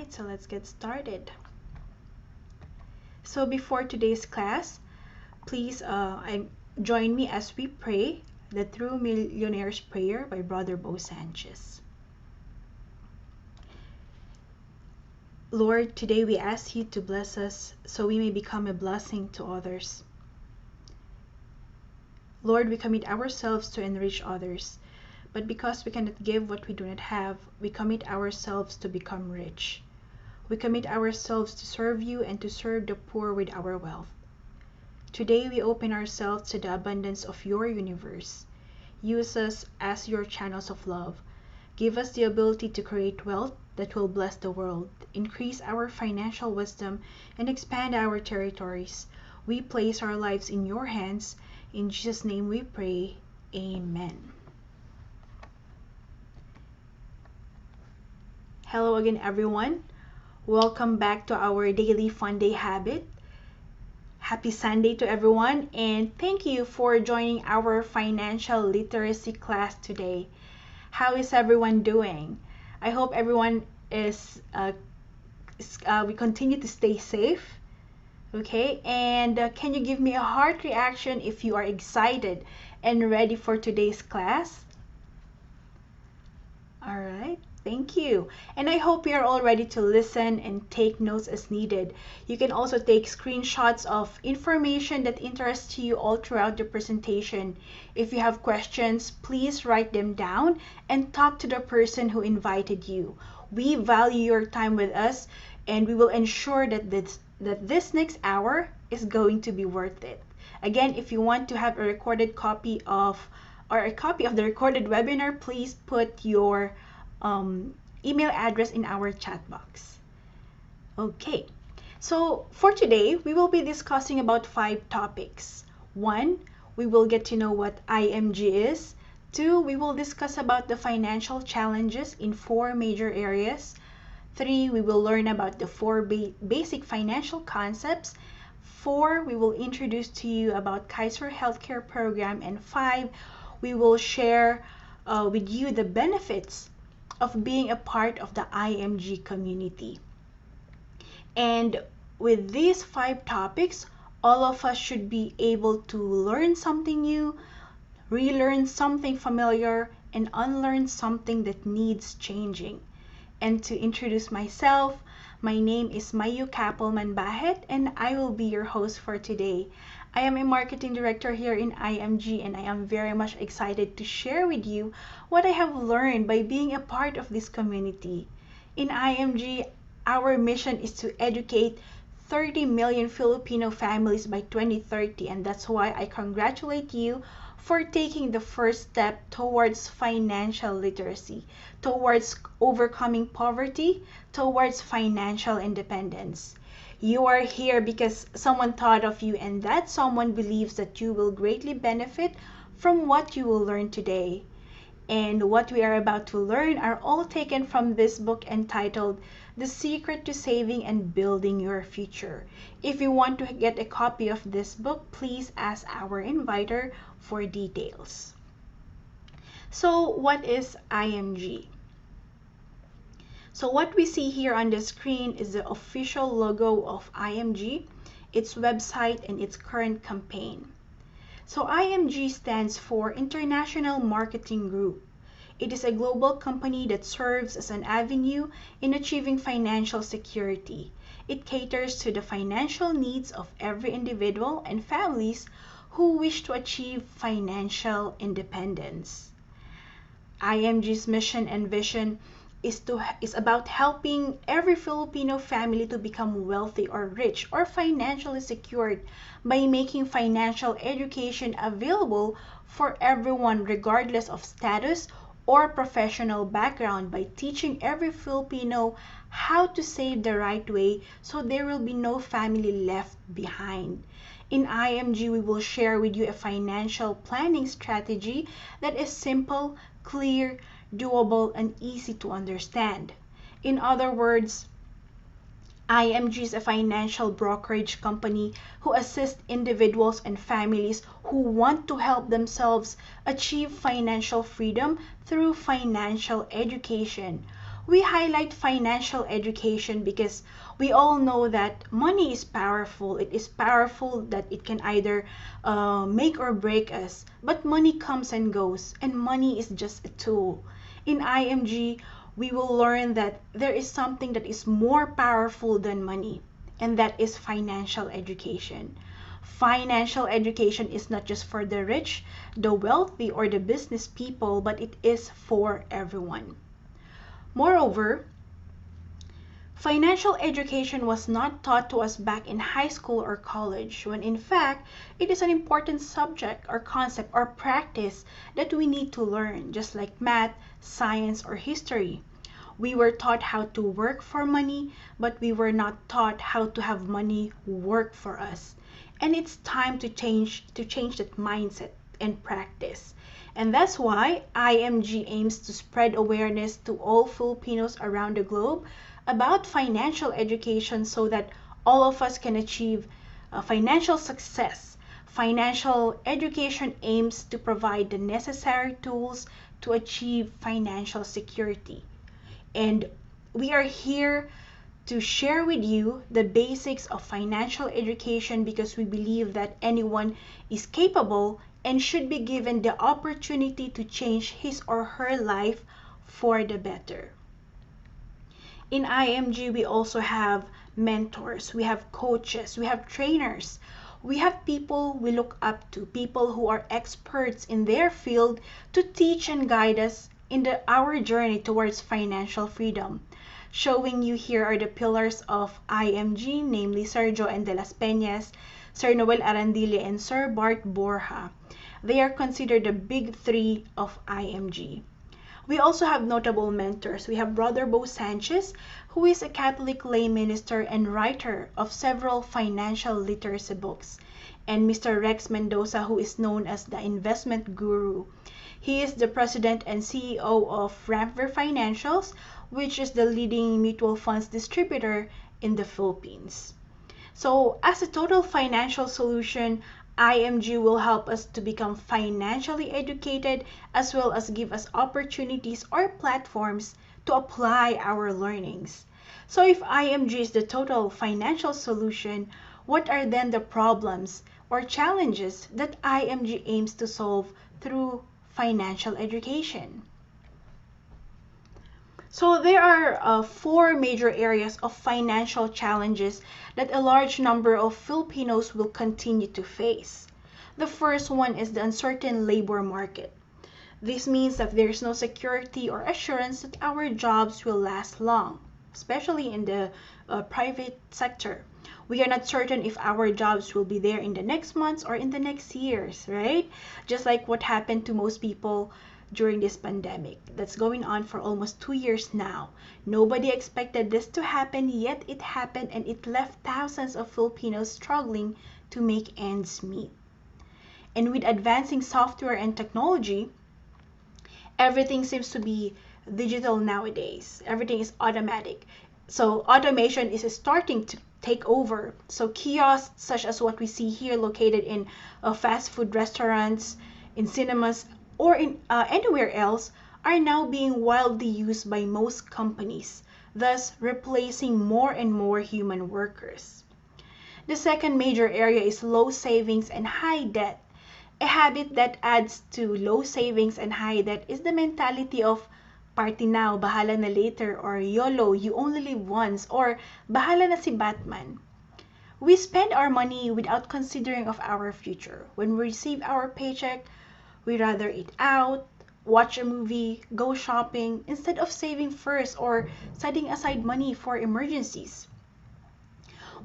right, so let's get started. So before today's class, please join me as we pray the True Millionaire's Prayer by Brother Bo Sanchez. Lord, today we ask you to bless us so we may become a blessing to others. Lord, we commit ourselves to enrich others, but because we cannot give what we do not have, we commit ourselves to become rich. We commit ourselves to serve you and to serve the poor with our wealth. Today we open ourselves to the abundance of your universe. Use us as your channels of love. Give us the ability to create wealth that will bless the world, increase our financial wisdom, and expand our territories. We place our lives in your hands. In Jesus' name we pray. Amen. Hello again, everyone. Welcome back to our daily fun day habit. Happy Sunday to everyone, and thank you for joining our financial literacy class today. How is everyone doing? I hope everyone is we continue to stay safe. Okay, and can you give me a heart reaction if you are excited and ready for today's class? All right. Thank you. And I hope you are all ready to listen and take notes as needed. You can also take screenshots of information that interests you all throughout the presentation. If you have questions, please write them down and talk to the person who invited you. We value your time with us, and we will ensure that this next hour is going to be worth it. Again, if you want to have a recorded copy of the recorded webinar, please put your email address in our chat box. Okay, so for today, we will be discussing about 5 topics. 1, we will get to know what IMG is. 2, we will discuss about the financial challenges in 4 major areas. 3, we will learn about the 4 basic financial concepts. 4, we will introduce to you about Kaiser Healthcare Program. And 5, we will share with you the benefits of being a part of the IMG community. And with these 5 topics, all of us should be able to learn something new, relearn something familiar, and unlearn something that needs changing. And to introduce myself, my name is Mayyu Cappleman-Bajet, and I will be your host for today. I am a marketing director here in IMG, and I am very much excited to share with you what I have learned by being a part of this community. In IMG, our mission is to educate 30 million Filipino families by 2030, and that's why I congratulate you for taking the first step towards financial literacy, towards overcoming poverty, towards financial independence. You are here because someone thought of you, and that someone believes that you will greatly benefit from what you will learn today. And what we are about to learn are all taken from this book entitled The Secret to Saving and Building Your Future. If you want to get a copy of this book, please ask our inviter for details. So what is IMG? So what we see here on the screen is the official logo of IMG, its website, and its current campaign. So IMG stands for International Marketing Group. It is a global company that serves as an avenue in achieving financial security. It caters to the financial needs of every individual and families who wish to achieve financial independence. IMG's mission and vision is about helping every Filipino family to become wealthy or rich or financially secured by making financial education available for everyone regardless of status or professional background, by teaching every Filipino how to save the right way so there will be no family left behind. In IMG, we will share with you a financial planning strategy that is simple, clear, doable, and easy to understand. In other words, IMG is a financial brokerage company who assists individuals and families who want to help themselves achieve financial freedom through financial education. we highlight financial education because we all know that money is powerful. It is powerful that it can either make or break us. But money comes and goes, and money is just a tool. In IMG, we will learn that there is something that is more powerful than money, and that is financial education. Financial education is not just for the rich, the wealthy, or the business people, but it is for everyone. Moreover, financial education was not taught to us back in high school or college, when in fact, it is an important subject or concept or practice that we need to learn, just like math, science, or history. We were taught how to work for money, but we were not taught how to have money work for us. And it's time to change that mindset and practice. And that's why IMG aims to spread awareness to all Filipinos around the globe about financial education so that all of us can achieve financial success. Financial education aims to provide the necessary tools to achieve financial security. And we are here to share with you the basics of financial education because we believe that anyone is capable and should be given the opportunity to change his or her life for the better. In IMG, we also have mentors, we have coaches, we have trainers, we have people we look up to, people who are experts in their field to teach and guide us in our journey towards financial freedom. Showing you here are the pillars of IMG, namely Sir Joan de las Peñas, Sir Noel Arandile, and Sir Bart Borja. They are considered the big three of IMG. We also have notable mentors. We have Brother Bo Sanchez, who is a Catholic lay minister and writer of several financial literacy books, and Mr. Rex Mendoza, who is known as the investment guru. He is the president and CEO of Ramver Financials, which is the leading mutual funds distributor in the Philippines. So, as a total financial solution, IMG will help us to become financially educated as well as give us opportunities or platforms to apply our learnings. So, if IMG is the total financial solution, what are then the problems or challenges that IMG aims to solve through financial education? So there are four major areas of financial challenges that a large number of Filipinos will continue to face. The first one is the uncertain labor market. This means that there's no security or assurance that our jobs will last long, especially in the private sector. We are not certain if our jobs will be there in the next months or in the next years, right? Just like what happened to most people during this pandemic that's going on for almost 2 years now. Nobody expected this to happen, yet it happened, and it left thousands of Filipinos struggling to make ends meet. And with advancing software and technology, everything seems to be digital nowadays. Everything is automatic. So automation is starting to take over. So kiosks such as what we see here located in fast food restaurants, in cinemas, or in anywhere else are now being widely used by most companies, thus replacing more and more human workers. The second major area is low savings and high debt. A habit that adds to low savings and high debt is the mentality of party now, bahala na later, or YOLO, you only live once, or bahala na si Batman. We spend our money without considering of our future. When we receive our paycheck, we rather eat out, watch a movie, go shopping, instead of saving first or setting aside money for emergencies.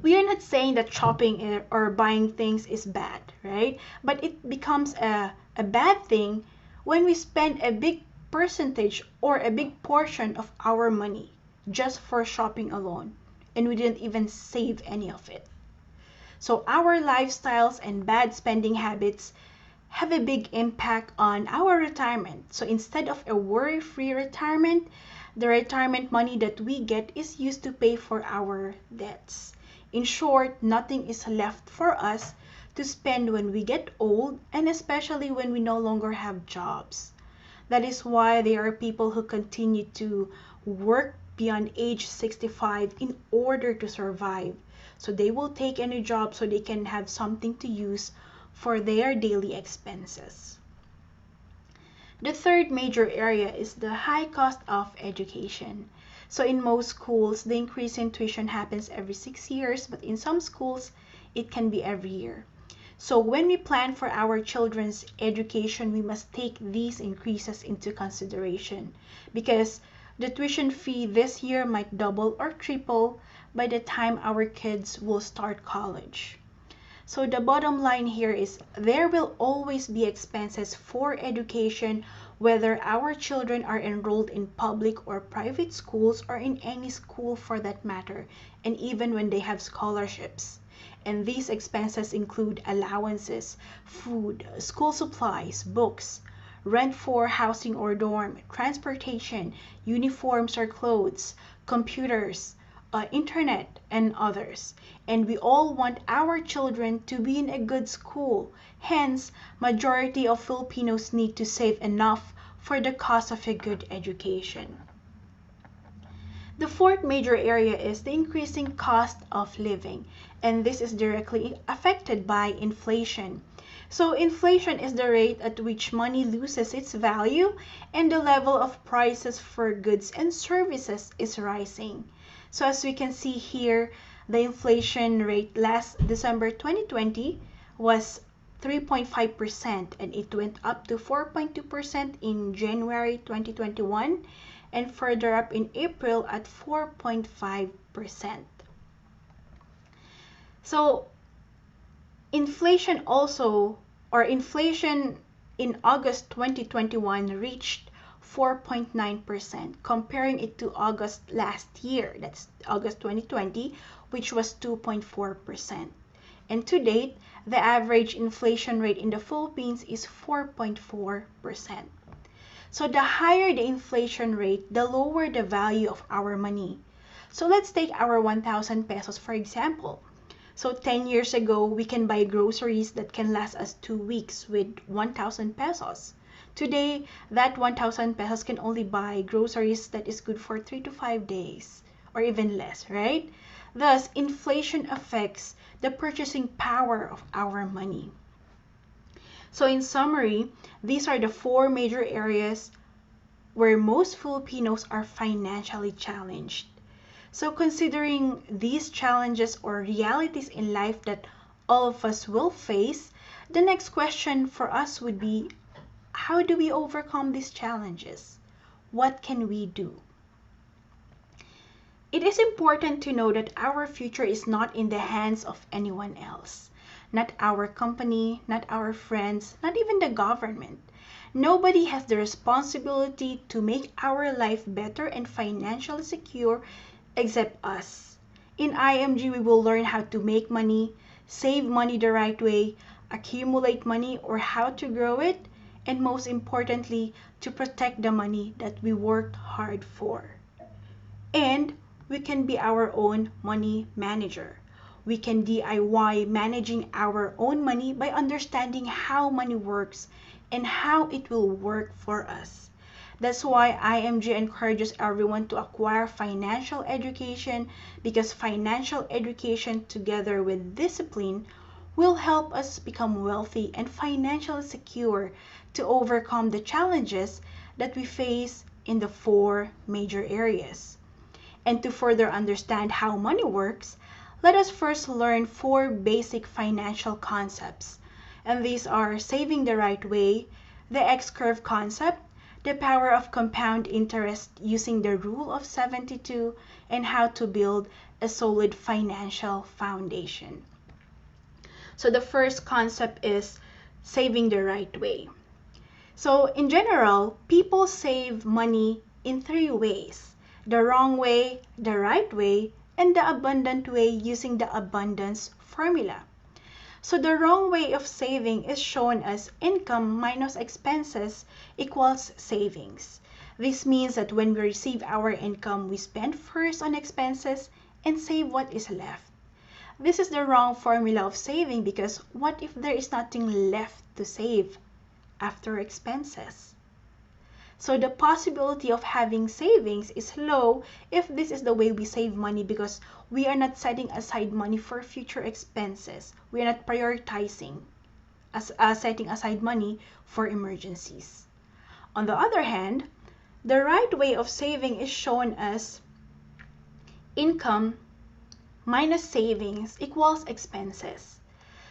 We are not saying that shopping or buying things is bad, right? But it becomes a bad thing when we spend a big percentage or a big portion of our money just for shopping alone, and we didn't even save any of it. So our lifestyles and bad spending habits have a big impact on our retirement. So instead of a worry-free retirement, the retirement money that we get is used to pay for our debts. In short, nothing is left for us to spend when we get old, and especially when we no longer have jobs. That is why there are people who continue to work beyond age 65 in order to survive. So they will take any job so they can have something to use for their daily expenses. The third major area is the high cost of education. So in most schools, the increase in tuition happens every 6 years, but in some schools, it can be every year. So when we plan for our children's education, we must take these increases into consideration, because the tuition fee this year might double or triple by the time our kids will start college. So the bottom line here is there will always be expenses for education, whether our children are enrolled in public or private schools, or in any school for that matter, and even when they have scholarships. And these expenses include allowances, food, school supplies, books, rent for housing or dorm, transportation, uniforms or clothes, computers, internet, and others. And we all want our children to be in a good school. Hence, majority of Filipinos need to save enough for the cost of a good education. The fourth major area is the increasing cost of living, and this is directly affected by inflation. So inflation is the rate at which money loses its value and the level of prices for goods and services is rising. So as we can see here, the inflation rate last December 2020 was 3.5%, and it went up to 4.2% in January 2021 and further up in April at 4.5%. So inflation in August 2021 reached 4.9%, comparing it to August last year, that's August 2020, which was 2.4%. And to date, the average inflation rate in the Philippines is 4.4%. So the higher the inflation rate, the lower the value of our money. So let's take our 1,000 pesos for example. So 10 years ago, we can buy groceries that can last us 2 weeks with 1,000 pesos. Today, that 1,000 pesos can only buy groceries that is good for 3 to 5 days, or even less, right? Thus, inflation affects the purchasing power of our money. So in summary, these are the 4 major areas where most Filipinos are financially challenged. So considering these challenges or realities in life that all of us will face, the next question for us would be, how do we overcome these challenges? What can we do? It is important to know that our future is not in the hands of anyone else. Not our company, not our friends, not even the government. Nobody has the responsibility to make our life better and financially secure except us. In IMG, we will learn how to make money, save money the right way, accumulate money or how to grow it, and most importantly, to protect the money that we worked hard for. And we can be our own money manager. We can DIY managing our own money by understanding how money works and how it will work for us. That's why IMG encourages everyone to acquire financial education, because financial education together with discipline will help us become wealthy and financially secure to overcome the challenges that we face in the 4 major areas. And to further understand how money works, let us first learn 4 basic financial concepts. And these are saving the right way, the X-curve concept, the power of compound interest using the rule of 72, and how to build a solid financial foundation. So the first concept is saving the right way. So in general, people save money in 3 ways: the wrong way, the right way, and the abundant way using the abundance formula. So the wrong way of saving is shown as income minus expenses equals savings. This means that when we receive our income, we spend first on expenses and save what is left. This is the wrong formula of saving, because what if there is nothing left to save after expenses? So the possibility of having savings is low if this is the way we save money, because we are not setting aside money for future expenses. We are not prioritizing setting aside money for emergencies. On the other hand, the right way of saving is shown as income minus savings equals expenses.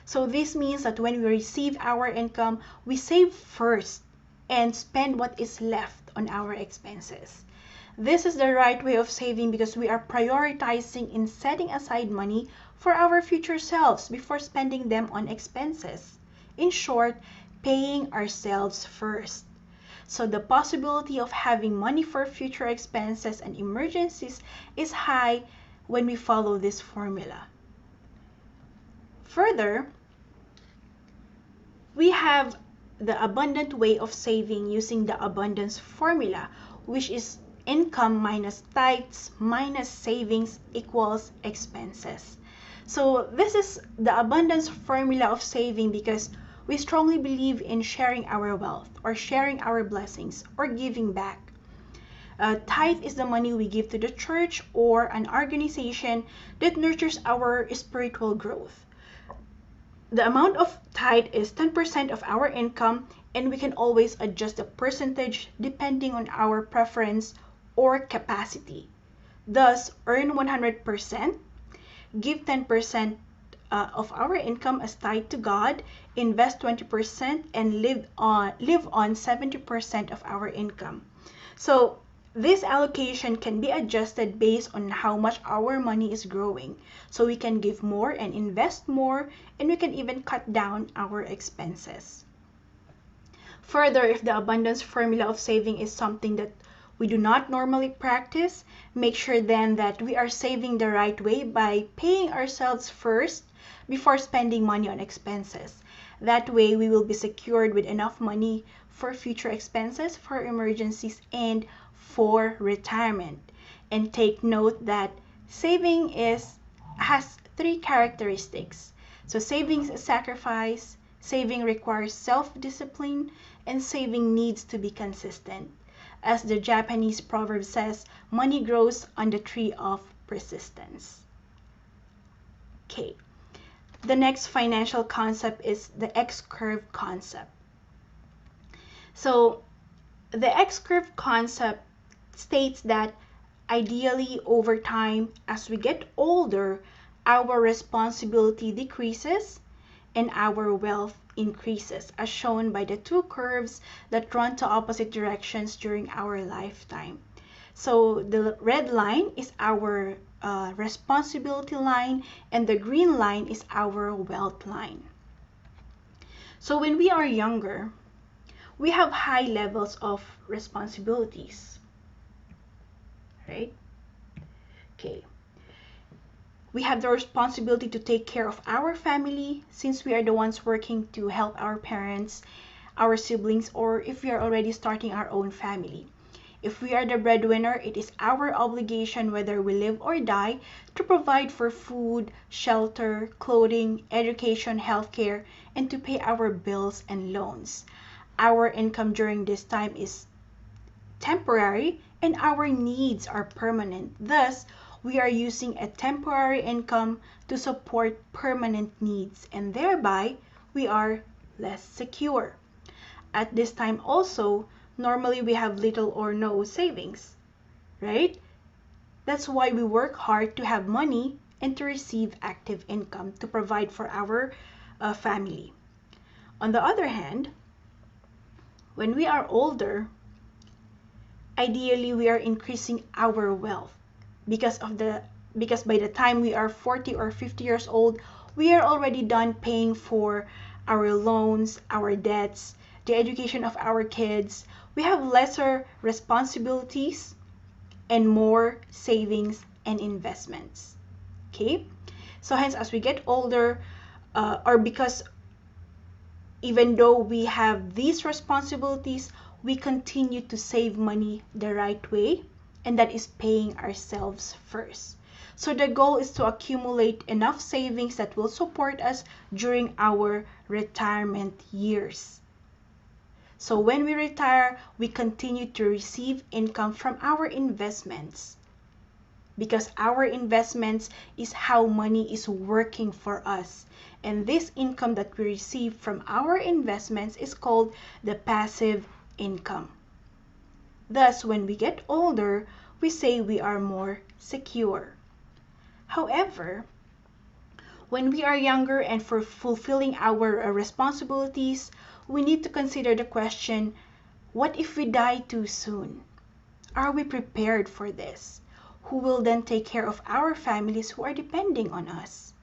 So this means that when we receive our income, we save first and spend what is left on our expenses. This is the right way of saving because we are prioritizing in setting aside money for our future selves before spending them on expenses. In short, paying ourselves first. So the possibility of having money for future expenses and emergencies is high when we follow this formula. Further, we have the abundant way of saving using the abundance formula, which is income minus tithes minus savings equals expenses. So this is the abundance formula of saving because we strongly believe in sharing our wealth or sharing our blessings or giving back. Tithe is the money we give to the church or an organization that nurtures our spiritual growth. The amount of tithe is 10% of our income, and we can always adjust the percentage depending on our preference or capacity. Thus, earn 100%, give 10% of our income as tithe to God, invest 20%, and live on 70% of our income. So this allocation can be adjusted based on how much our money is growing. So we can give more and invest more, and we can even cut down our expenses. Further, if the abundance formula of saving is something that we do not normally practice, make sure then that we are saving the right way by paying ourselves first before spending money on expenses. That way, we will be secured with enough money for future expenses, for emergencies, and for retirement. And take note that saving has three characteristics. So savings is sacrifice, saving requires self-discipline, and saving needs to be consistent. As the Japanese proverb says, money grows on the tree of persistence. Okay. The next financial concept is the X-curve concept. So the X-curve concept states that ideally over time, as we get older, our responsibility decreases and our wealth increases, as shown by the two curves that run to opposite directions during our lifetime. So the red line is our responsibility line, and the green line is our wealth line. So when we are younger, we have high levels of responsibilities, right? Okay. We have the responsibility to take care of our family, since we are the ones working to help our parents, our siblings, or if we are already starting our own family. If we are the breadwinner, it is our obligation, whether we live or die, to provide for food, shelter, clothing, education, healthcare, and to pay our bills and loans. Our income during this time is temporary and our needs are permanent. Thus, we are using a temporary income to support permanent needs, and thereby we are less secure. At this time also, normally we have little or no savings, right? That's why we work hard to have money and to receive active income to provide for our family. On the other hand, when we are older, ideally we are increasing our wealth because by the time we are 40 or 50 years old, we are already done paying for our loans, our debts, the education of our kids. We have lesser responsibilities and more savings and investments. Okay, so hence as we get older, or because even though we have these responsibilities, we continue to save money the right way, and that is paying ourselves first. So the goal is to accumulate enough savings that will support us during our retirement years. So when we retire, we continue to receive income from our investments, because our investments is how money is working for us. And this income that we receive from our investments is called the passive income. Thus, when we get older, we say we are more secure. However, when we are younger and for fulfilling our responsibilities, we need to consider the question, what if we die too soon? Are we prepared for this? Who will then take care of our families who are depending on us?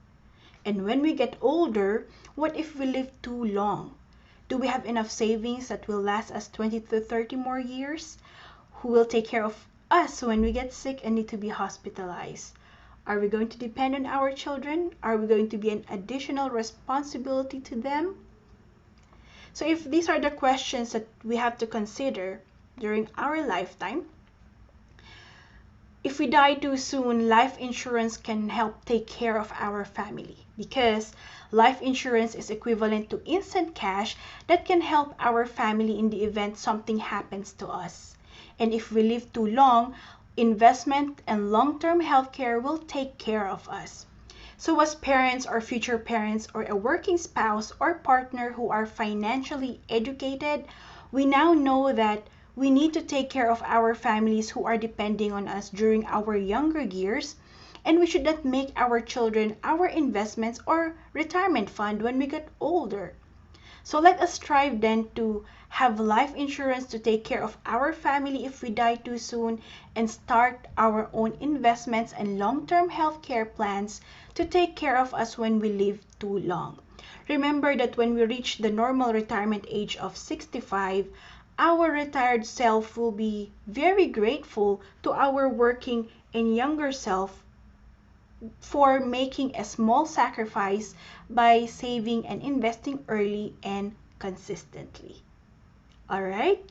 And when we get older, what if we live too long? Do we have enough savings that will last us 20 to 30 more years? Who will take care of us when we get sick and need to be hospitalized? Are we going to depend on our children? Are we going to be an additional responsibility to them? So if these are the questions that we have to consider during our lifetime, if we die too soon, life insurance can help take care of our family, because life insurance is equivalent to instant cash that can help our family in the event something happens to us. And if we live too long, investment and long-term healthcare will take care of us. So as parents or future parents or a working spouse or partner who are financially educated, we now know that we need to take care of our families who are depending on us during our younger years, and we should not make our children our investments or retirement fund when we get older. So let us strive then to have life insurance to take care of our family if we die too soon, and start our own investments and long-term healthcare plans to take care of us when we live too long. Remember that when we reach the normal retirement age of 65, our retired self will be very grateful to our working and younger self for making a small sacrifice by saving and investing early and consistently. All right?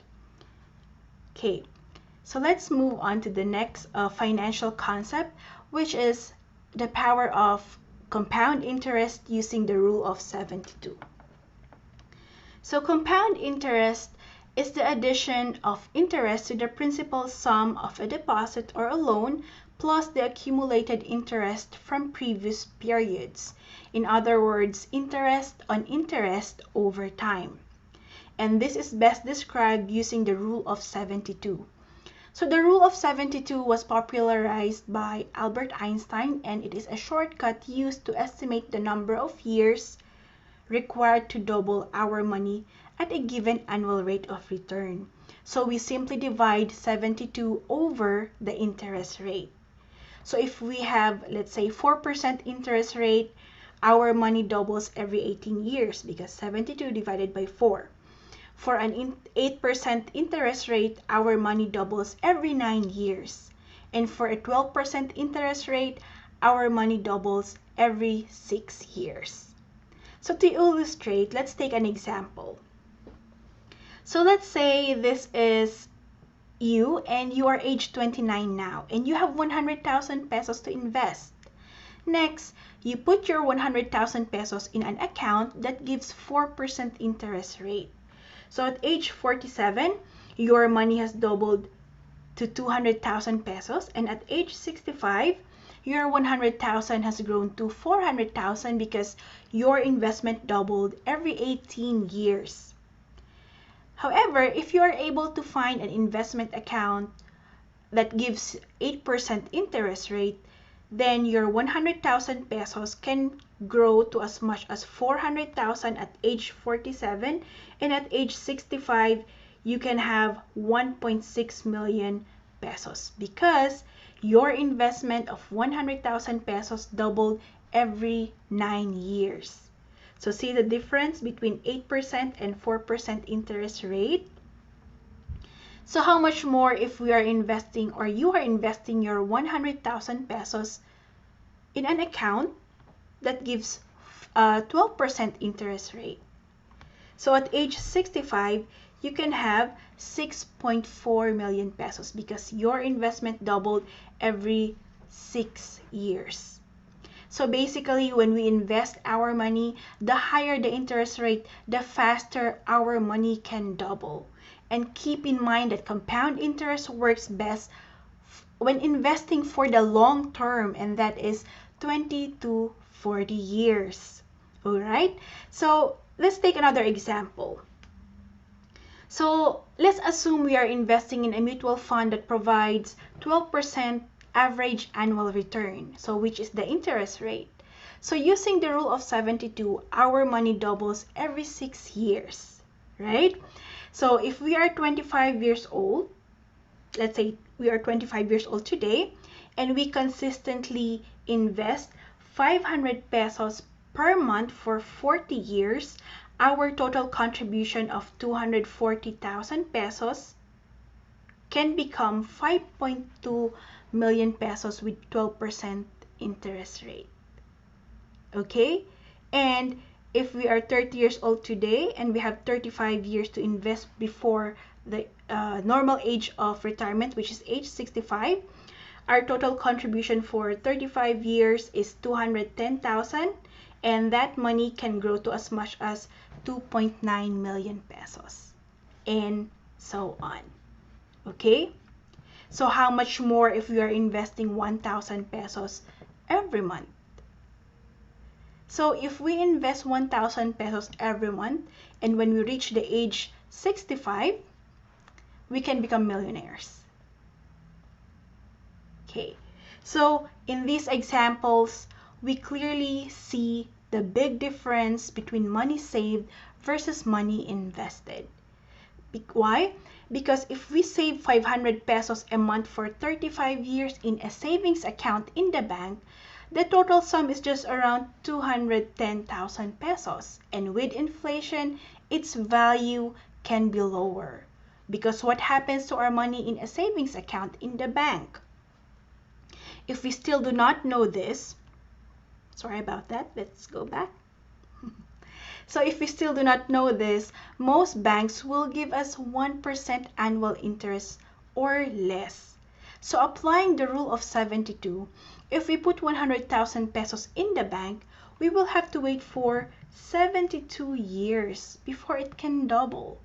Okay, so let's move on to the next financial concept, which is the power of compound interest using the rule of 72. So compound interest is the addition of interest to the principal sum of a deposit or a loan plus the accumulated interest from previous periods. In other words, interest on interest over time. And this is best described using the rule of 72. So the rule of 72 was popularized by Albert Einstein, and it is a shortcut used to estimate the number of years required to double our money at a given annual rate of return. So we simply divide 72 over the interest rate. So if we have, let's say, 4% interest rate, our money doubles every 18 years because 72 divided by 4. For an 8% interest rate, our money doubles every 9 years. And for a 12% interest rate, our money doubles every 6 years. So to illustrate, let's take an example. So let's say this is you, and you are age 29 now, and you have 100,000 pesos to invest. Next, you put your 100,000 pesos in an account that gives 4% interest rate. So at age 47, your money has doubled to 200,000 pesos, and at age 65, your 100,000 has grown to 400,000 because your investment doubled every 18 years. However, if you are able to find an investment account that gives 8% interest rate, then your 100,000 pesos can grow to as much as 400,000 at age 47, and at age 65, you can have 1.6 million pesos because your investment of 100,000 pesos doubled every 9 years. So see the difference between 8% and 4% interest rate? So how much more if we are investing, or you are investing your 100,000 pesos in an account that gives 12% interest rate. So at age 65, you can have 6.4 million pesos because your investment doubled every 6 years. So basically, when we invest our money, the higher the interest rate, the faster our money can double. And keep in mind that compound interest works best when investing for the long term, and that is 20 to 40 years. All right? So let's take another example. So let's assume we are investing in a mutual fund that provides 12% average annual return, so which is the interest rate. So using the rule of 72, our money doubles every 6 years, right? So if we are 25 years old, let's say we are 25 years old today, and we consistently invest 500 pesos per month for 40 years, our total contribution of 240,000 pesos can become 5.2 million pesos with 12% interest rate. Okay? And if we are 30 years old today and we have 35 years to invest before the normal age of retirement, which is age 65, our total contribution for 35 years is 210,000, and that money can grow to as much as 2.9 million pesos, and so on. Okay? So how much more if we are investing 1,000 pesos every month? So if we invest 1,000 pesos every month, and when we reach the age 65, we can become millionaires. Okay, so in these examples, we clearly see the big difference between money saved versus money invested. Why? Because if we save 500 pesos a month for 35 years in a savings account in the bank, the total sum is just around 210,000 pesos. And with inflation, its value can be lower. Because what happens to our money in a savings account in the bank? If we still do not know this, sorry about that, let's go back. So if we still do not know this, most banks will give us 1% annual interest or less. So applying the rule of 72, if we put 100,000 pesos in the bank, we will have to wait for 72 years before it can double.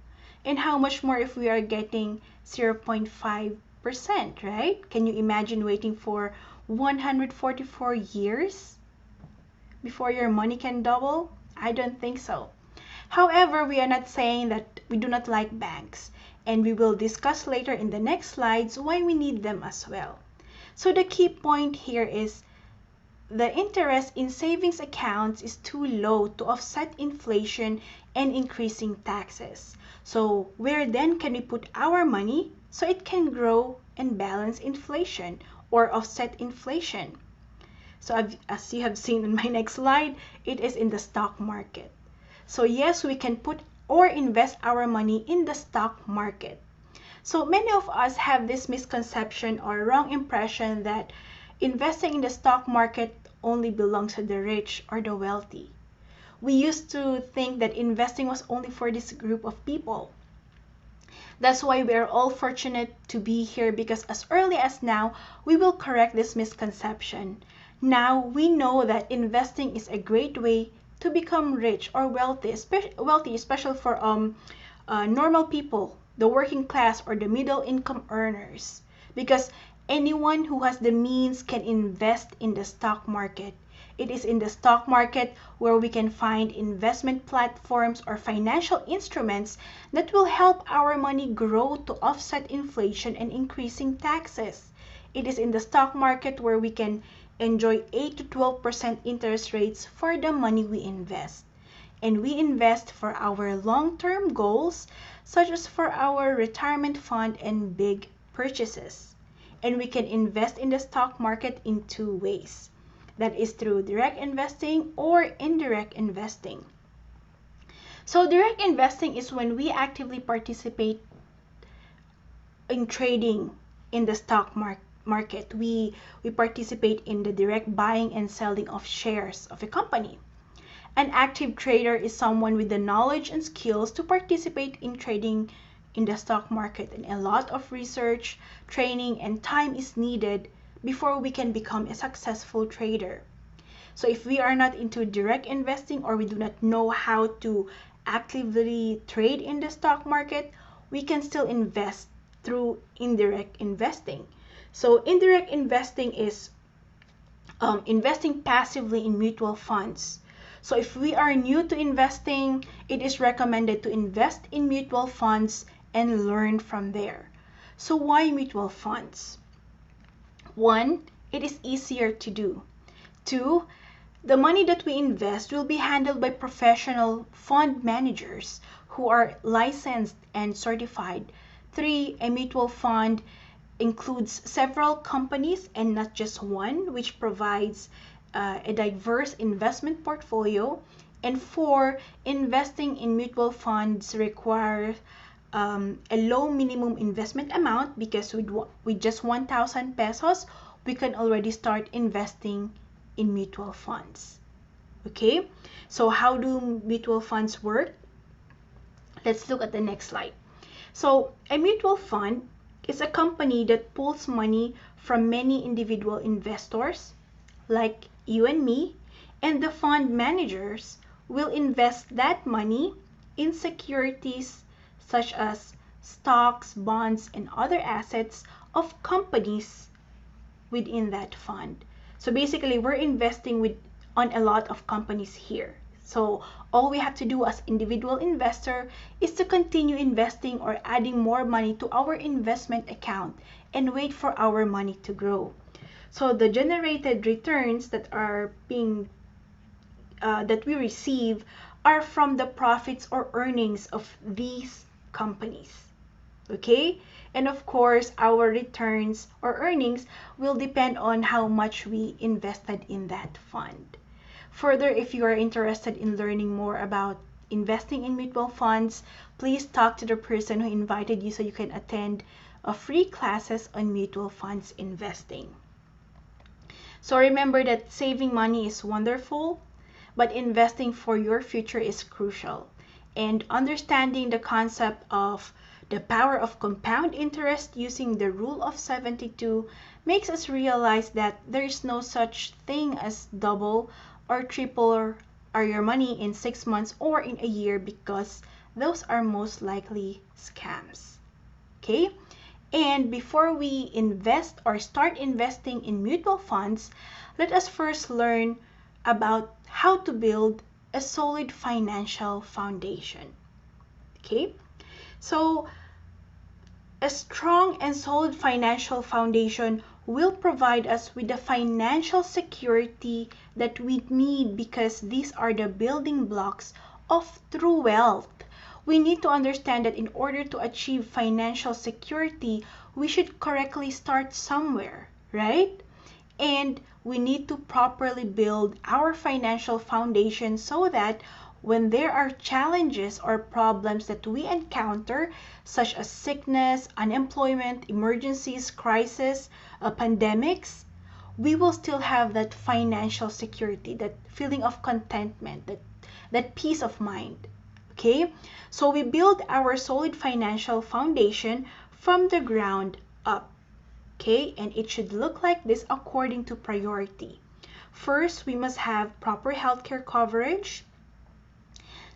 And how much more if we are getting 0.5%, right? Can you imagine waiting for 144 years before your money can double? I don't think so. However, we are not saying that we do not like banks, and we will discuss later in the next slides why we need them as well. So the key point here is the interest in savings accounts is too low to offset inflation and increasing taxes. So where then can we put our money so it can grow and balance inflation or offset inflation? So as you have seen in my next slide, it is in the stock market. So yes, we can put or invest our money in the stock market. So many of us have this misconception or wrong impression that investing in the stock market only belongs to the rich or the wealthy. We used to think that investing was only for this group of people. That's why we are all fortunate to be here, because as early as now, we will correct this misconception. Now we know that investing is a great way to become rich or wealthy, especially for normal people, the working class or the middle income earners. Because anyone who has the means can invest in the stock market. It is in the stock market where we can find investment platforms or financial instruments that will help our money grow to offset inflation and increasing taxes. It is in the stock market where we can enjoy 8 to 12% interest rates for the money we invest. And we invest for our long-term goals, such as for our retirement fund and big purchases. And we can invest in the stock market in two ways. That is through direct investing or indirect investing. So direct investing is when we actively participate in trading in the stock market. We participate in the direct buying and selling of shares of a company. An active trader is someone with the knowledge and skills to participate in trading in the stock market, and a lot of research, training, and time is needed before we can become a successful trader. So if we are not into direct investing or we do not know how to actively trade in the stock market, we can still invest through indirect investing. So indirect investing is investing passively in mutual funds. So if we are new to investing, it is recommended to invest in mutual funds and learn from there. So why mutual funds? One, it is easier to do. Two, the money that we invest will be handled by professional fund managers who are licensed and certified. Three, a mutual fund includes several companies and not just one, which provides a diverse investment portfolio. And four, investing in mutual funds requires a low minimum investment amount because with just 1,000 pesos, we can already start investing in mutual funds. Okay, so how do mutual funds work? Let's look at the next slide. So a mutual fund is a company that pulls money from many individual investors like you and me, and the fund managers will invest that money in securities such as stocks, bonds, and other assets of companies within that fund. So basically, we're investing on a lot of companies here. So all we have to do as individual investor is to continue investing or adding more money to our investment account and wait for our money to grow. So the generated returns that are that we receive are from the profits or earnings of these companies. Okay? And of course, our returns or earnings will depend on how much we invested in that fund. Further, if you are interested in learning more about investing in mutual funds, please talk to the person who invited you so you can attend free classes on mutual funds investing. So remember that saving money is wonderful, but investing for your future is crucial. And understanding the concept of the power of compound interest using the rule of 72 makes us realize that there is no such thing as double or triple or your money in 6 months or in a year, because those are most likely scams. Okay? And before we invest or start investing in mutual funds, let us first learn about how to build a solid financial foundation. Okay? So a strong and solid financial foundation will provide us with the financial security that we need, because these are the building blocks of true wealth. We need to understand that in order to achieve financial security, we should correctly start somewhere, right? And we need to properly build our financial foundation so that when there are challenges or problems that we encounter, such as sickness, unemployment, emergencies, crisis, pandemics, we will still have that financial security, that feeling of contentment, that peace of mind. Okay? So we build our solid financial foundation from the ground up. Okay? And it should look like this according to priority. First, we must have proper healthcare coverage.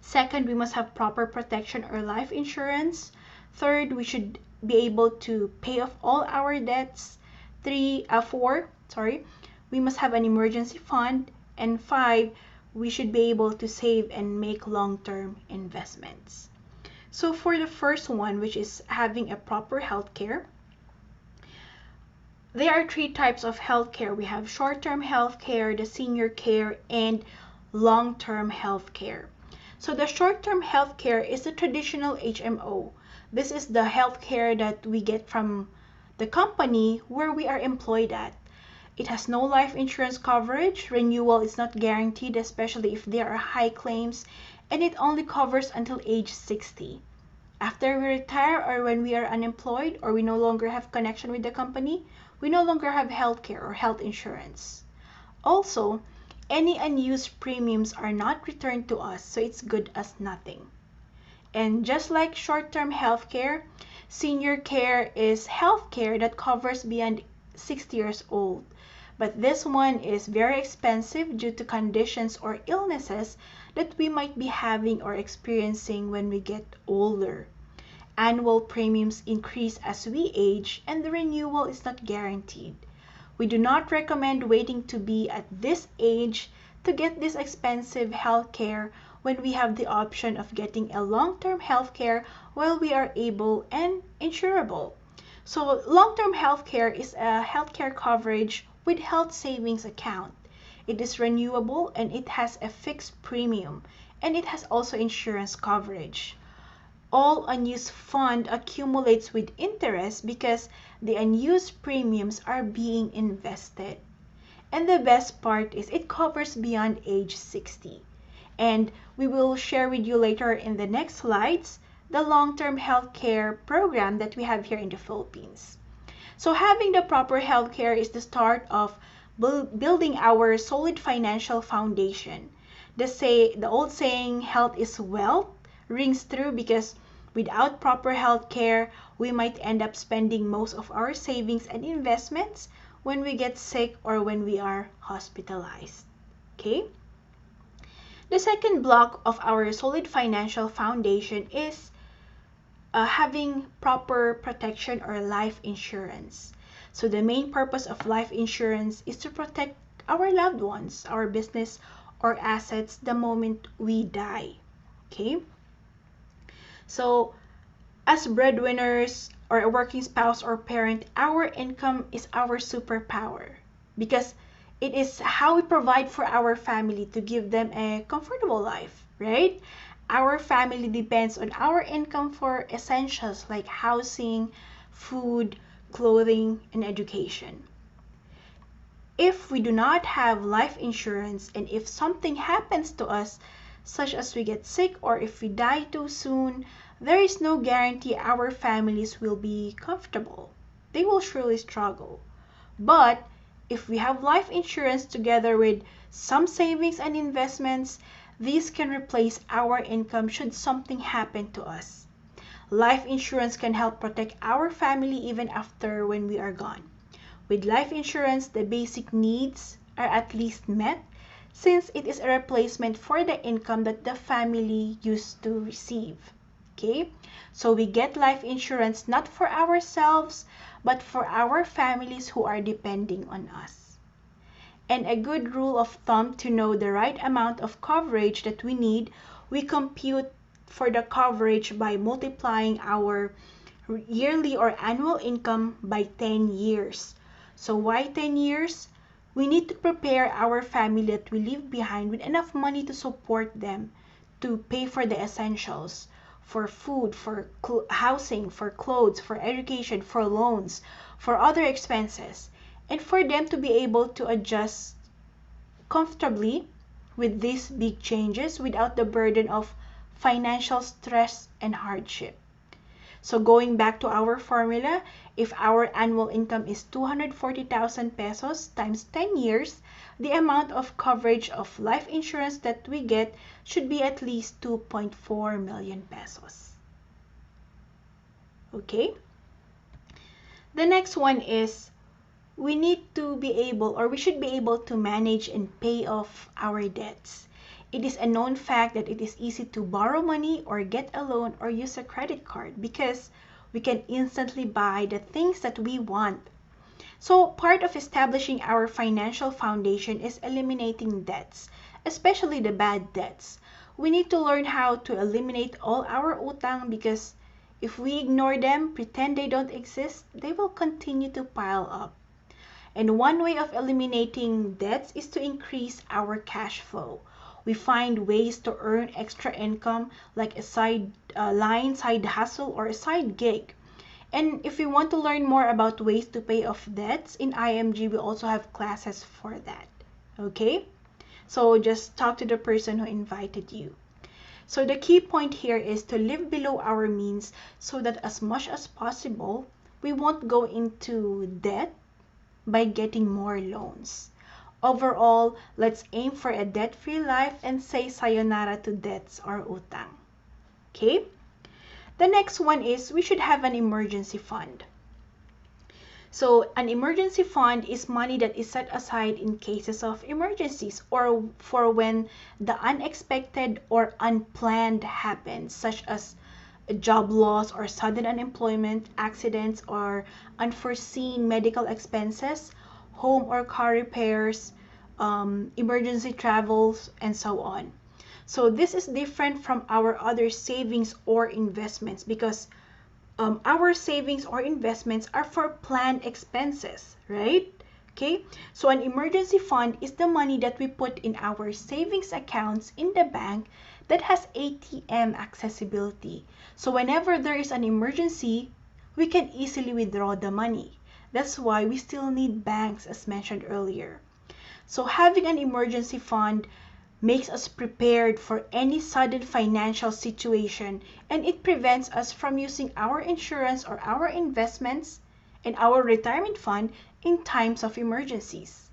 Second, we must have proper protection or life insurance. Third, we should be able to pay off all our debts. Four, we must have an emergency fund. And 5, we should be able to save and make long-term investments. So for the first one, which is having a proper healthcare, there are 3 types of healthcare. We have short-term healthcare, the senior care, and long-term healthcare. So the short-term healthcare is the traditional HMO. This is the healthcare that we get from the company where we are employed at. It has no life insurance coverage. Renewal is not guaranteed, especially if there are high claims, and it only covers until age 60. After we retire or when we are unemployed or we no longer have connection with the company, we no longer have healthcare or health insurance. Also, any unused premiums are not returned to us, so it's good as nothing. And just like short-term healthcare, senior care is healthcare that covers beyond 60 years old. But this one is very expensive due to conditions or illnesses that we might be having or experiencing when we get older. Annual premiums increase as we age, and the renewal is not guaranteed. We do not recommend waiting to be at this age to get this expensive health care when we have the option of getting a long-term health care while we are able and insurable. So long-term health care is a healthcare coverage with health savings account. It is renewable and it has a fixed premium, and it has also insurance coverage. All unused fund accumulates with interest because the unused premiums are being invested. And the best part is it covers beyond age 60. And we will share with you later in the next slides the long-term healthcare program that we have here in the Philippines. So having the proper healthcare is the start of building our solid financial foundation. The old saying, health is wealth, rings through because without proper health care, we might end up spending most of our savings and investments when we get sick or when we are hospitalized. Okay? The second block of our solid financial foundation is having proper protection or life insurance. So the main purpose of life insurance is to protect our loved ones, our business or assets the moment we die. Okay? So, as breadwinners or a working spouse or parent, our income is our superpower because it is how we provide for our family to give them a comfortable life, right? Our family depends on our income for essentials like housing, food, clothing, and education. If we do not have life insurance and if something happens to us, such as we get sick or if we die too soon, there is no guarantee our families will be comfortable. They will surely struggle. But if we have life insurance together with some savings and investments, these can replace our income should something happen to us. Life insurance can help protect our family even after when we are gone. With life insurance, the basic needs are at least met since it is a replacement for the income that the family used to receive. Okay? So we get life insurance not for ourselves, but for our families who are depending on us. And a good rule of thumb to know the right amount of coverage that we need, we compute for the coverage by multiplying our yearly or annual income by 10 years. So why 10 years? We need to prepare our family that we leave behind with enough money to support them, to pay for the essentials, for food, for housing, for clothes, for education, for loans, for other expenses, and for them to be able to adjust comfortably with these big changes without the burden of financial stress and hardship. So going back to our formula, if our annual income is 240,000 pesos times 10 years, the amount of coverage of life insurance that we get should be at least 2.4 million pesos. Okay? The next one is we need to be able, or we should be able to manage and pay off our debts. It is a known fact that it is easy to borrow money or get a loan or use a credit card because we can instantly buy the things that we want. So part of establishing our financial foundation is eliminating debts, especially the bad debts. We need to learn how to eliminate all our utang because if we ignore them, pretend they don't exist, they will continue to pile up. And one way of eliminating debts is to increase our cash flow. We find ways to earn extra income like a side hustle, or a side gig. And if you want to learn more about ways to pay off debts, in IMG we also have classes for that. Okay? So just talk to the person who invited you. So the key point here is to live below our means so that as much as possible, we won't go into debt by getting more loans. Overall, let's aim for a debt-free life and say sayonara to debts or utang. Okay? The next one is we should have an emergency fund. So an emergency fund is money that is set aside in cases of emergencies or for when the unexpected or unplanned happens, such as a job loss or sudden unemployment, accidents or unforeseen medical expenses, home or car repairs, emergency travels, and so on. So this is different from our other savings or investments because our savings or investments are for planned expenses, right? Okay, so an emergency fund is the money that we put in our savings accounts in the bank that has ATM accessibility. So whenever there is an emergency, we can easily withdraw the money. That's why we still need banks, as mentioned earlier. So having an emergency fund makes us prepared for any sudden financial situation, and it prevents us from using our insurance or our investments and our retirement fund in times of emergencies.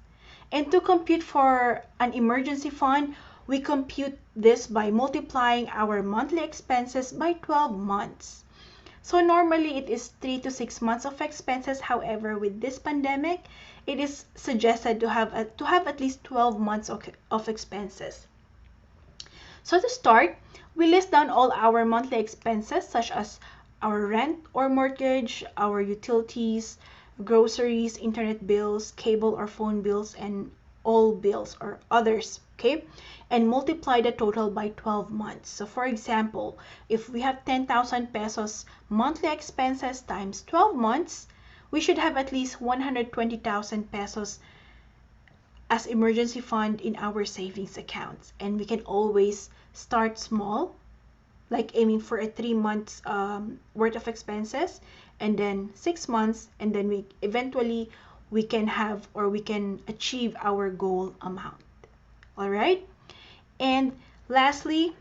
And to compute for an emergency fund, we compute this by multiplying our monthly expenses by 12 months. So normally it is 3 to 6 months of expenses. However, with this pandemic, it is suggested to have at least 12 months of expenses. So to start, we list down all our monthly expenses such as our rent or mortgage, our utilities, groceries, internet bills, cable or phone bills, and all bills or others, okay? And multiply the total by 12 months. So for example, if we have 10,000 pesos monthly expenses times 12 months, we should have at least 120,000 pesos as emergency fund in our savings accounts. And we can always start small, like aiming for a 3 months worth of expenses, and then 6 months, and then we can have or we can achieve our goal amount. All right. And lastly,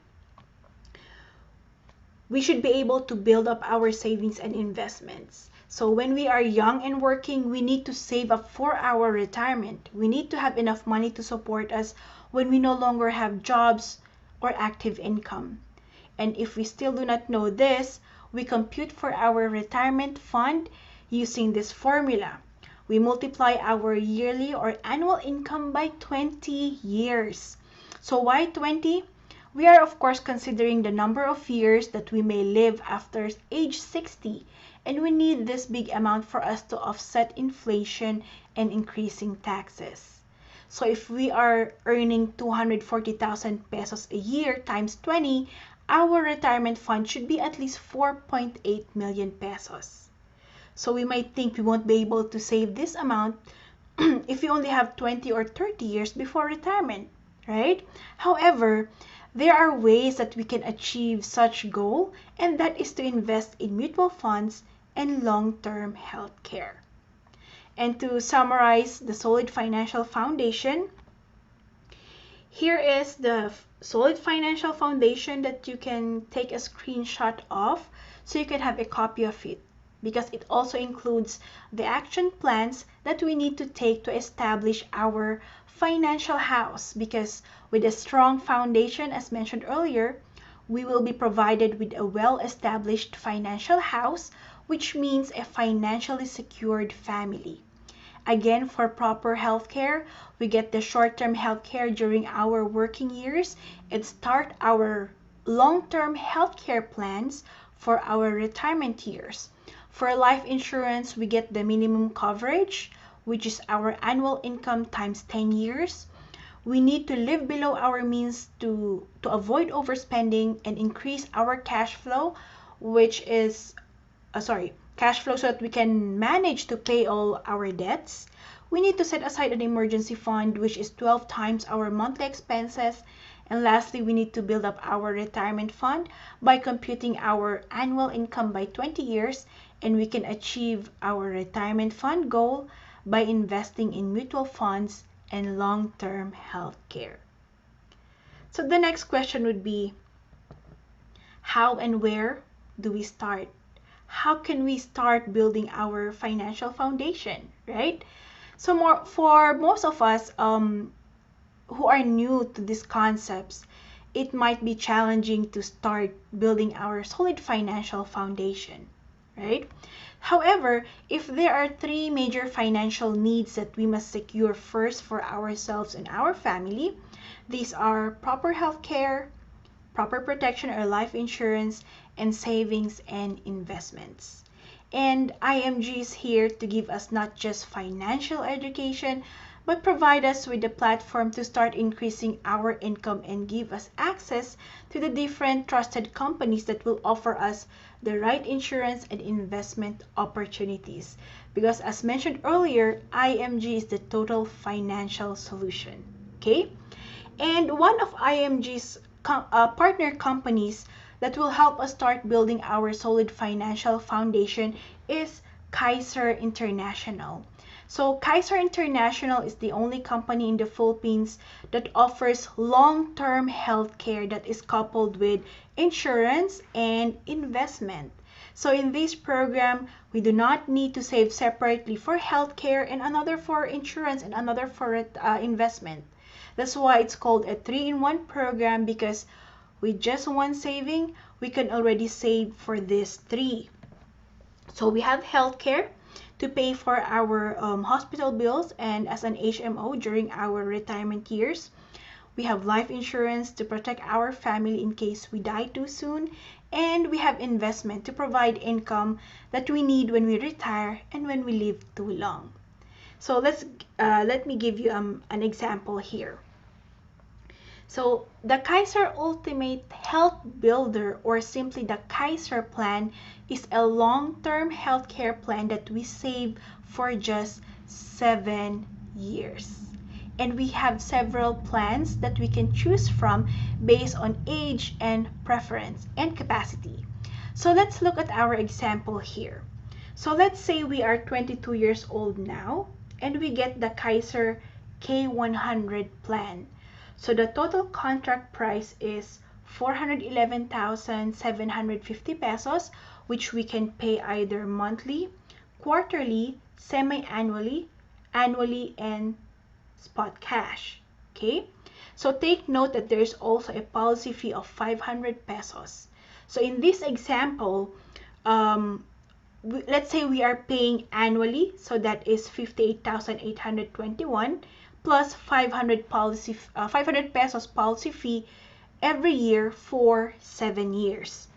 we should be able to build up our savings and investments. So when we are young and working, we need to save up for our retirement. We need to have enough money to support us when we no longer have jobs or active income. And if we still do not know this, we compute for our retirement fund using this formula. We multiply our yearly or annual income by 20 years. So why 20? We are of course considering the number of years that we may live after age 60, and we need this big amount for us to offset inflation and increasing taxes. So if we are earning 240,000 pesos a year times 20, our retirement fund should be at least 4.8 million pesos. So we might think we won't be able to save this amount if we only have 20 or 30 years before retirement, right? However, there are ways that we can achieve such goal, and that is to invest in mutual funds and long-term health care. And to summarize the solid financial foundation, here is the solid financial foundation that you can take a screenshot of so you can have a copy of it, because it also includes the action plans that we need to take to establish our financial house. Because with a strong foundation, as mentioned earlier, we will be provided with a well-established financial house, which means a financially secured family. Again, for proper healthcare, we get the short-term healthcare during our working years and start our long-term healthcare plans for our retirement years. For life insurance, we get the minimum coverage, which is our annual income times 10 years. We need to live below our means to avoid overspending and increase our cash flow, which is, cash flow so that we can manage to pay all our debts. We need to set aside an emergency fund, which is 12 times our monthly expenses. And lastly, we need to build up our retirement fund by computing our annual income by 20 years, and we can achieve our retirement fund goal by investing in mutual funds and long-term health care. So the next question would be, how and where do we start? How can we start building our financial foundation, right? So for most of us who are new to these concepts, it might be challenging to start building our solid financial foundation, right? However, if there are three major financial needs that we must secure first for ourselves and our family, these are proper health care, proper protection or life insurance, and savings and investments. And IMG is here to give us not just financial education, but provide us with a platform to start increasing our income and give us access to the different trusted companies that will offer us the right insurance and investment opportunities. Because as mentioned earlier, IMG is the total financial solution. Okay? And one of IMG's partner companies that will help us start building our solid financial foundation is Kaiser International. So Kaiser International is the only company in the Philippines that offers long-term health care that is coupled with insurance and investment. So in this program, we do not need to save separately for health care and another for insurance and another for investment. That's why it's called a 3-in-1 program, because with just one saving, we can already save for these three. So we have healthcare to pay for our hospital bills and as an HMO during our retirement years. We have life insurance to protect our family in case we die too soon. And we have investment to provide income that we need when we retire and when we live too long. So let me give you an example here. So the Kaiser Ultimate Health Builder, or simply the Kaiser plan, is a long-term healthcare plan that we save for just 7 years. And we have several plans that we can choose from based on age and preference and capacity. So let's look at our example here. So let's say we are 22 years old now, and we get the Kaiser K100 plan. So the total contract price is 411,750 pesos, which we can pay either monthly, quarterly, semi-annually, annually, and spot cash. Okay? So take note that there is also a policy fee of 500 pesos. So in this example, let's say we are paying annually, so that is 58,821 plus 500 pesos policy fee every year for 7 years.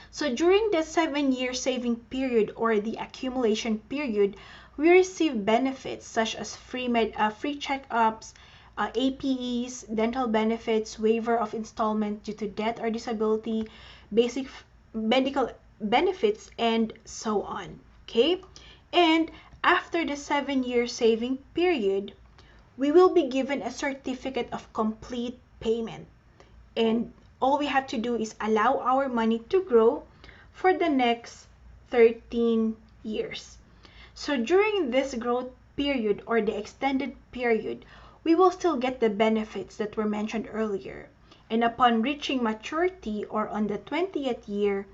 So during the 7-year saving period or the accumulation period, we receive benefits such as free checkups, APEs, dental benefits, waiver of installment due to death or disability, basic medical benefits, and so on. Okay? And after the 7-year saving period, we will be given a certificate of complete payment. And all we have to do is allow our money to grow for the next 13 years. So during this growth period or the extended period, we will still get the benefits that were mentioned earlier. And upon reaching maturity or on the 20th year,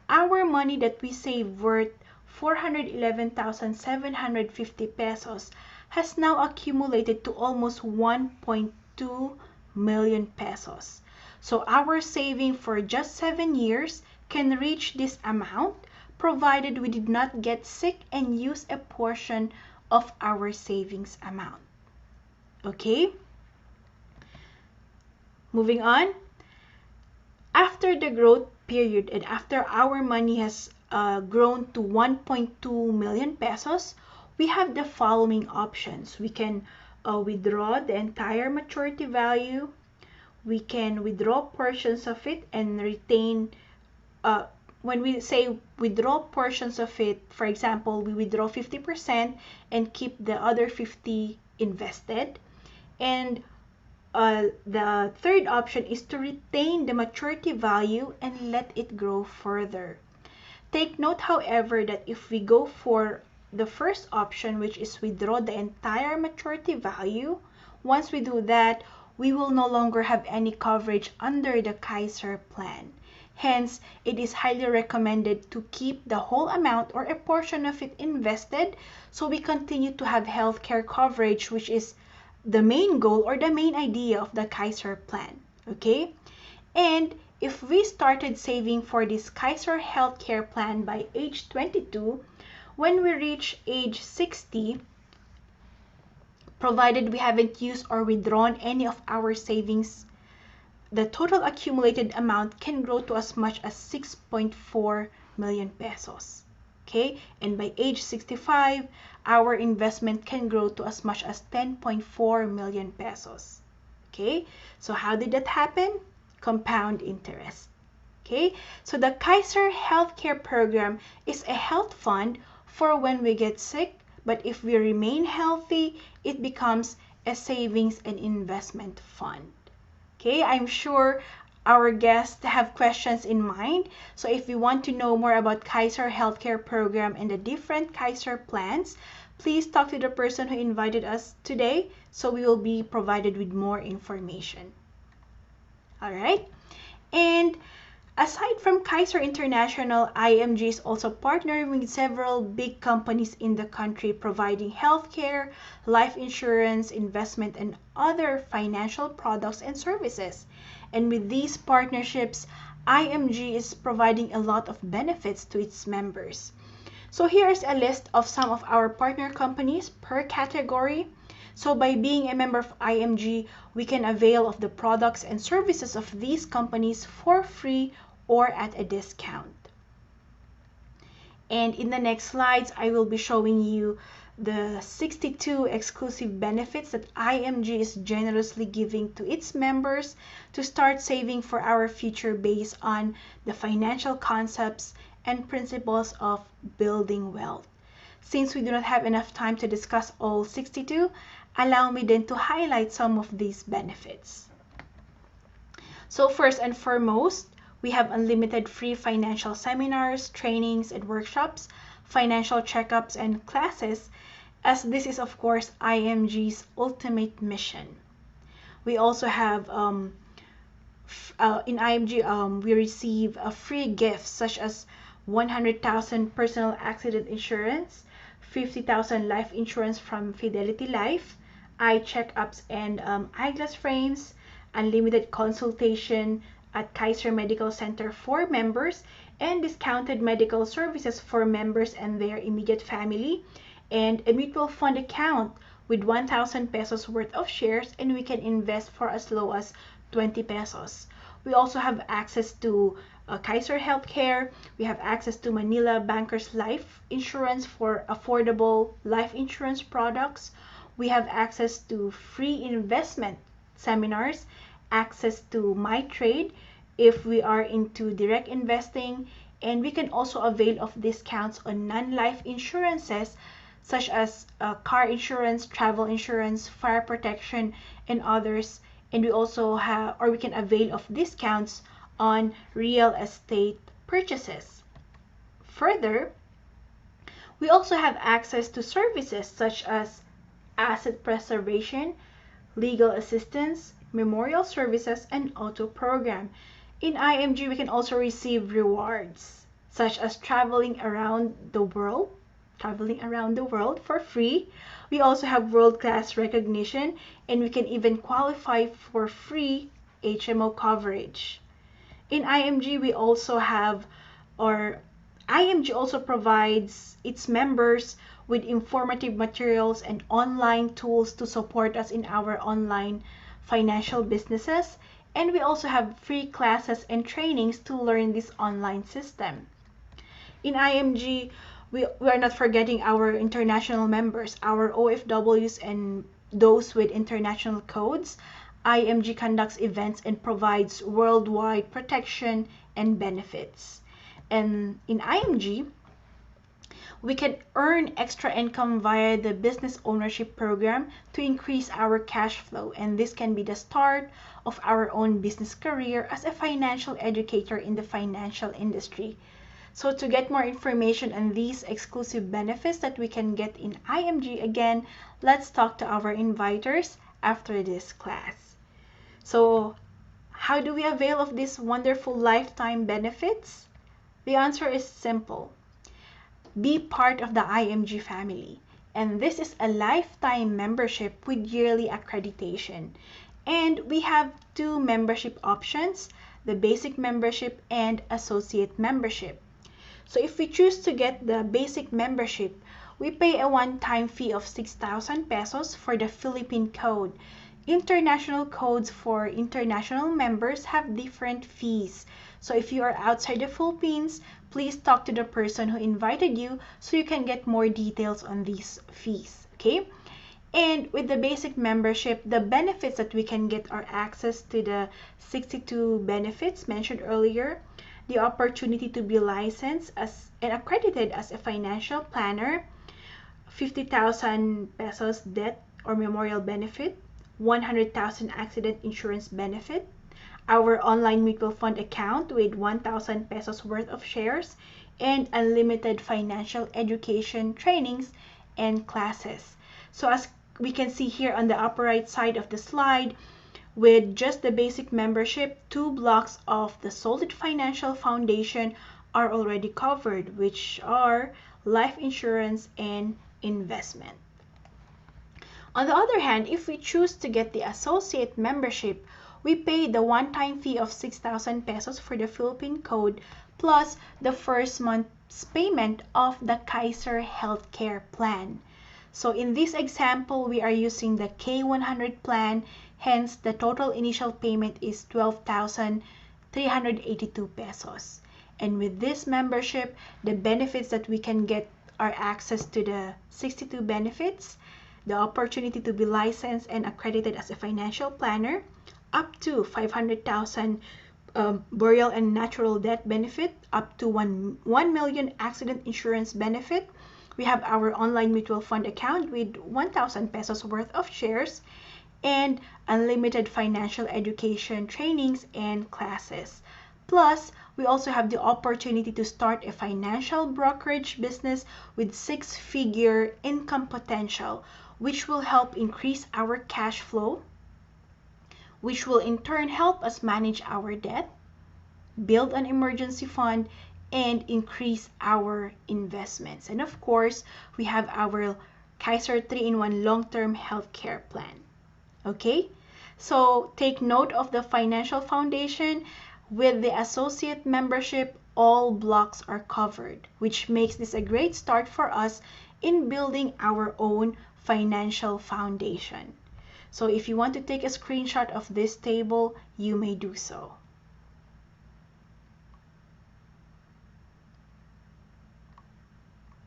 our money that we save worth 411,750 pesos has now accumulated to almost 1.2 million pesos. So our saving for just 7 years can reach this amount, provided we did not get sick and use a portion of our savings amount. Okay? Moving on. After the growth period and after our money has grown to 1.2 million pesos, we have the following options. We can withdraw the entire maturity value. We can withdraw portions of it and retain, when we say withdraw portions of it, for example, we withdraw 50% and keep the other 50 invested. And the third option is to retain the maturity value and let it grow further. Take note, however, that if we go for the first option, which is withdraw the entire maturity value, once we do that, we will no longer have any coverage under the Kaiser plan. Hence, it is highly recommended to keep the whole amount or a portion of it invested so we continue to have healthcare coverage, which is the main goal or the main idea of the Kaiser plan. Okay? And if we started saving for this Kaiser healthcare plan by age 22, when we reach age 60, provided we haven't used or withdrawn any of our savings, the total accumulated amount can grow to as much as 6.4 million pesos. Okay, and by age 65, our investment can grow to as much as 10.4 million pesos. Okay, so how did that happen? Compound interest. Okay, so the Kaiser Healthcare Program is a health fund for when we get sick, but if we remain healthy, it becomes a savings and investment fund. Okay, I'm sure our guests have questions in mind. So if you want to know more about Kaiser Healthcare Program and the different Kaiser plans, please talk to the person who invited us today so we will be provided with more information. All right, and aside from Kaiser International, IMG is also partnering with several big companies in the country providing healthcare, life insurance, investment, and other financial products and services. And with these partnerships, IMG is providing a lot of benefits to its members. So here's a list of some of our partner companies per category. So by being a member of IMG, we can avail of the products and services of these companies for free or at a discount. And in the next slides, I will be showing you the 62 exclusive benefits that IMG is generously giving to its members to start saving for our future based on the financial concepts and principles of building wealth. Since we do not have enough time to discuss all 62, allow me then to highlight some of these benefits. So first and foremost, we have unlimited free financial seminars, trainings, and workshops, financial checkups, and classes, as this is, of course, IMG's ultimate mission. We also have, in IMG, we receive free gifts such as 100,000 personal accident insurance, 50,000 life insurance from Fidelity Life, eye checkups and eyeglass frames, unlimited consultation at Kaiser Medical Center for members, and discounted medical services for members and their immediate family, and a mutual fund account with 1,000 pesos worth of shares, and we can invest for as low as 20 pesos. We also have access to Kaiser Healthcare. We have access to Manila Bankers Life Insurance for affordable life insurance products. We have access to free investment seminars, access to My Trade if we are into direct investing, and we can also avail of discounts on non-life insurances such as car insurance, travel insurance, fire protection, and others. And we also have, or we can avail of discounts on real estate purchases. Further, we also have access to services such as asset preservation, legal assistance, memorial services, and auto program. In IMG, we can also receive rewards such as traveling around the world for free. We also have world-class recognition, and we can even qualify for free HMO coverage. In IMG, we also have, or IMG also provides its members with informative materials and online tools to support us in our online financial businesses. And we also have free classes and trainings to learn this online system. In IMG, we are not forgetting our international members, our OFWs and those with international codes. IMG conducts events and provides worldwide protection and benefits. And in IMG, we can earn extra income via the business ownership program to increase our cash flow. And this can be the start of our own business career as a financial educator in the financial industry. So to get more information on these exclusive benefits that we can get in IMG, again, let's talk to our inviters after this class. So how do we avail of these wonderful lifetime benefits? The answer is simple. Be part of the IMG family. And this is a lifetime membership with yearly accreditation. And we have two membership options, the basic membership, and associate membership. So if we choose to get the basic membership, we pay a one-time fee of 6,000 pesos for the Philippine code. International codes for international members have different fees. So if you are outside the Philippines, please talk to the person who invited you so you can get more details on these fees, okay? And with the basic membership, the benefits that we can get are access to the 62 benefits mentioned earlier, the opportunity to be licensed as and accredited as a financial planner, 50,000 pesos death or memorial benefit, 100,000 accident insurance benefit, our online mutual fund account with 1,000 pesos worth of shares, and unlimited financial education trainings and classes. So as we can see here on the upper right side of the slide, with just the basic membership, 2 blocks of the Solid Financial Foundation are already covered, which are life insurance and investment. On the other hand, if we choose to get the associate membership, we pay the one-time fee of 6,000 pesos for the Philippine code plus the first month's payment of the Kaiser healthcare plan. So in this example, we are using the K100 plan, hence the total initial payment is 12,382 pesos. And with this membership, the benefits that we can get are access to the 62 benefits, the opportunity to be licensed and accredited as a financial planner, up to 500,000 burial and natural death benefit, up to 1 million accident insurance benefit. We have our online mutual fund account with 1,000 pesos worth of shares, and unlimited financial education trainings and classes. Plus, we also have the opportunity to start a financial brokerage business with 6-figure income potential, which will help increase our cash flow, which will in turn help us manage our debt, build an emergency fund, and increase our investments. And of course, we have our Kaiser 3-in-1 long-term healthcare plan. Okay? So take note of the financial foundation. With the associate membership, all blocks are covered, which makes this a great start for us in building our own financial foundation. So if you want to take a screenshot of this table, you may do so.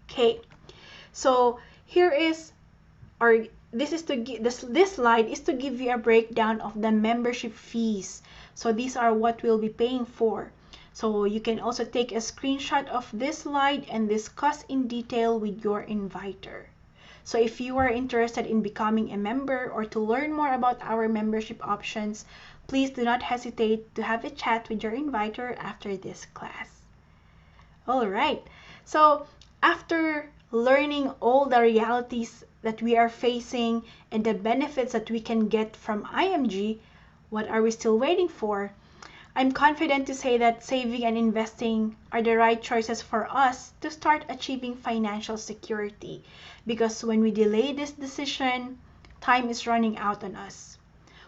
Okay, so here is this slide is to give you a breakdown of the membership fees. So these are what we'll be paying for. So you can also take a screenshot of this slide and discuss in detail with your inviter. So if you are interested in becoming a member or to learn more about our membership options, please do not hesitate to have a chat with your inviter after this class. All right, so after learning all the realities that we are facing and the benefits that we can get from IMG, what are we still waiting for? I'm confident to say that saving and investing are the right choices for us to start achieving financial security, because when we delay this decision, time is running out on us.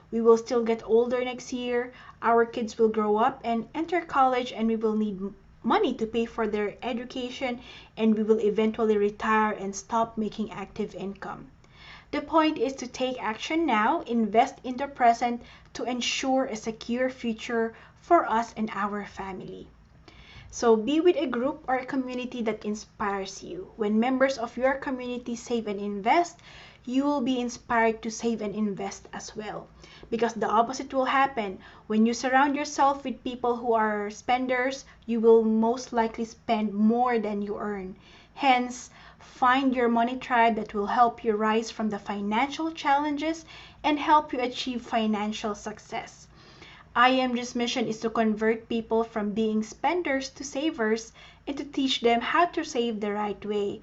We will still get older next year, our kids will grow up and enter college, and we will need money to pay for their education, and we will eventually retire and stop making active income. The point is to take action now, invest in the present to ensure a secure future for us and our family. So be with a group or a community that inspires you. When members of your community save and invest, you will be inspired to save and invest as well. Because the opposite will happen. When you surround yourself with people who are spenders, you will most likely spend more than you earn. Hence, find your money tribe that will help you rise from the financial challenges and help you achieve financial success. IMG's mission is to convert people from being spenders to savers and to teach them how to save the right way.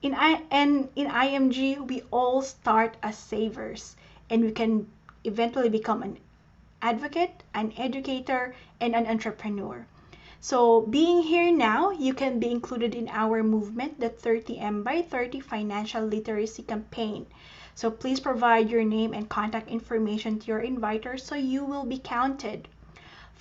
In IMG, we all start as savers, and we can eventually become an advocate, an educator, and an entrepreneur. So being here now, you can be included in our movement, the 30M by 30 Financial Literacy Campaign. So please provide your name and contact information to your inviter so you will be counted.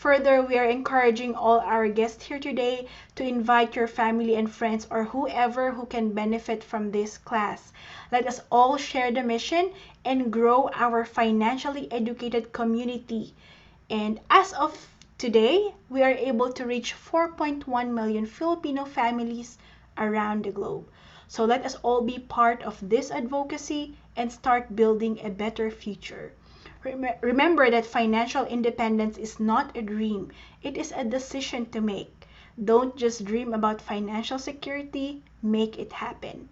Further, we are encouraging all our guests here today to invite your family and friends or whoever who can benefit from this class. Let us all share the mission and grow our financially educated community. And as of today, we are able to reach 4.1 million Filipino families around the globe. So let us all be part of this advocacy and start building a better future. Remember that financial independence is not a dream, it is a decision to make. Don't just dream about financial security, make it happen.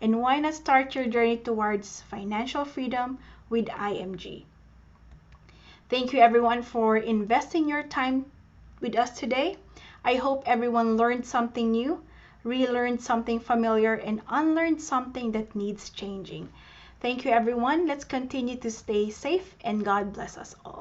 And why not start your journey towards financial freedom with IMG? Thank you everyone for investing your time with us today. I hope everyone learned something new, relearned something familiar, and unlearned something that needs changing. Thank you everyone. Let's continue to stay safe and God bless us all.